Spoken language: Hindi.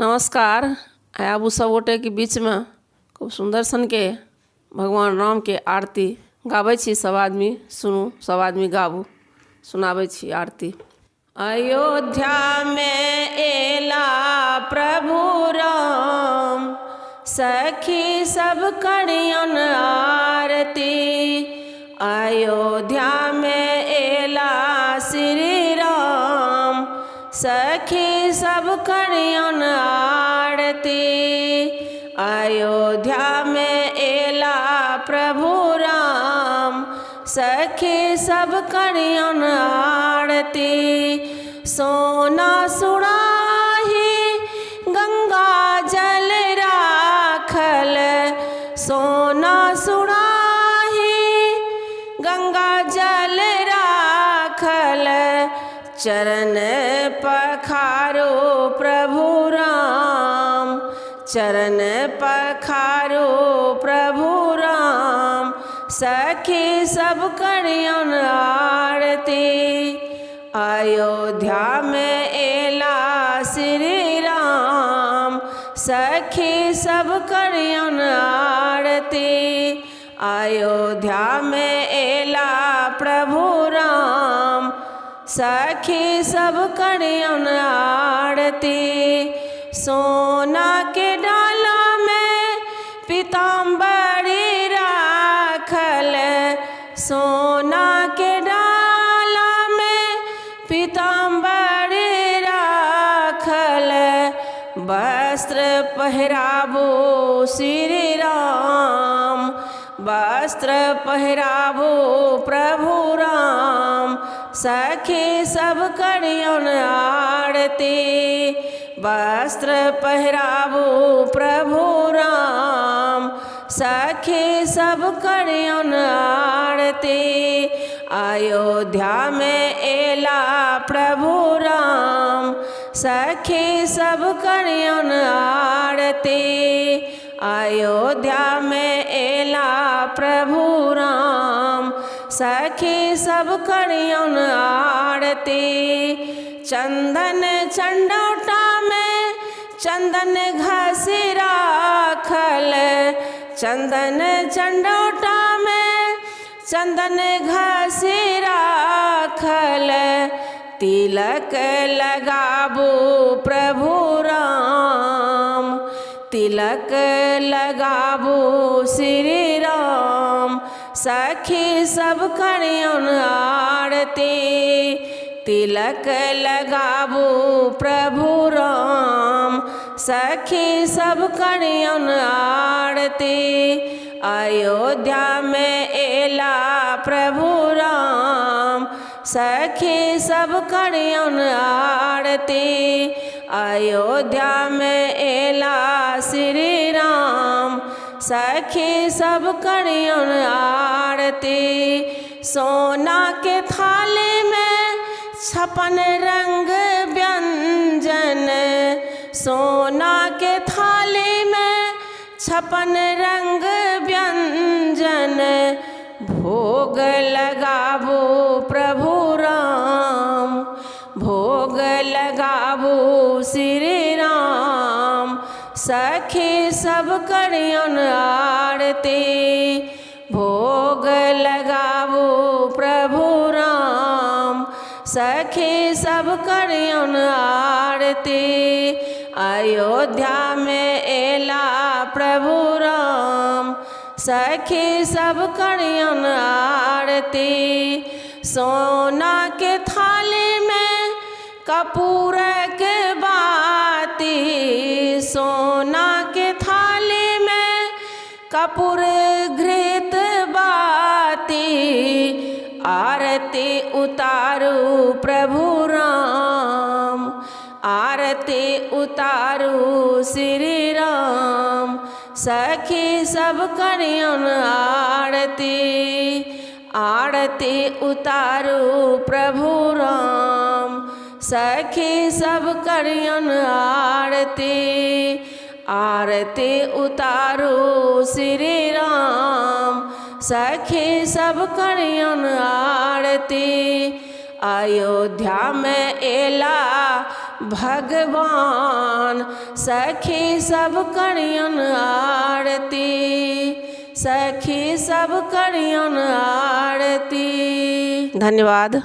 नमस्कार। आबू सब गोटे के बीच में खूब सुंदर सन के भगवान राम के आरती गाबै छी। सब आदमी सुनू, सब आदमी गाबू, सुनाबै छी आरती। अयोध्या में एला प्रभु राम, सखी सब करियन आरती। अयोध्या में एला श्री राम, सखी सब करियन आरती। अयोध्या में एला प्रभु राम, सखी सब करियन आरती। सोना सुराही गंगा जल राखल, सोना सुराही गंगा जल राखल। चरण पखारो प्रभु राम, चरण पखारो प्रभु राम, सखी सब करियन आरती। अयोध्या में एला श्री राम, सखी सब करियन आरती। अयोध्या में एला प्रभु राम, सखी सब करियन आरती। सोना के डाला में पीताम्बरी राखल, सोना के डाला में पीताम्बरी राखल। वस्त्र पहिराबो श्री राम, वस्त्र पहिराबो प्रभु राम, सखी सब करियन आरती। वस्त्र पहिराबो प्रभु राम, सखी सब करियन आरती। अयोध्या में एला प्रभु राम, सखी सब करियन आरती। अयोध्या में एला प्रभु राम, सखी सब करियन आरती। चंदन चंडौटा में चंदन घसी राखल, चंदन चंडौटा में चंदन घसी राखल। तिलक लगाबो प्रभु राम, तिलक लगाबो श्री राम, सखी सब करियन आरती। तिलक लगाबो प्रभु राम, सखी सब करियन आरती। अयोध्या में एला प्रभु राम, सखी सब करियन आरती। अयोध्या में एला श्री राम, सखी सब करियन आरती। सोना के थाली में 56 रंग व्यंजन, सोना के थाली में 56 रंग व्यंजन। भोग लगाबो प्रभु राम, भोग लगाबो श्री राम, सखी सब करियन आरती। भोग लगाबो प्रभु राम, सखी सब करियन आरती। अयोध्या में एला प्रभु राम, सखी सब करियन आरती। सोना के थाली में कपूर के बाती, सोना के थाली में कपूर घृत बाती। आरती उतारू प्रभु राम, आरती उतारू श्री राम, सखी सब करियन आरती। आरती उतारू प्रभु राम, सखी सब करियन आरती। आरती उतारू श्री राम, सखी सब करियन आरती। अयोध्या में एला भगवान सखी सब करियन आरती, सखी सब करियन आरती। धन्यवाद।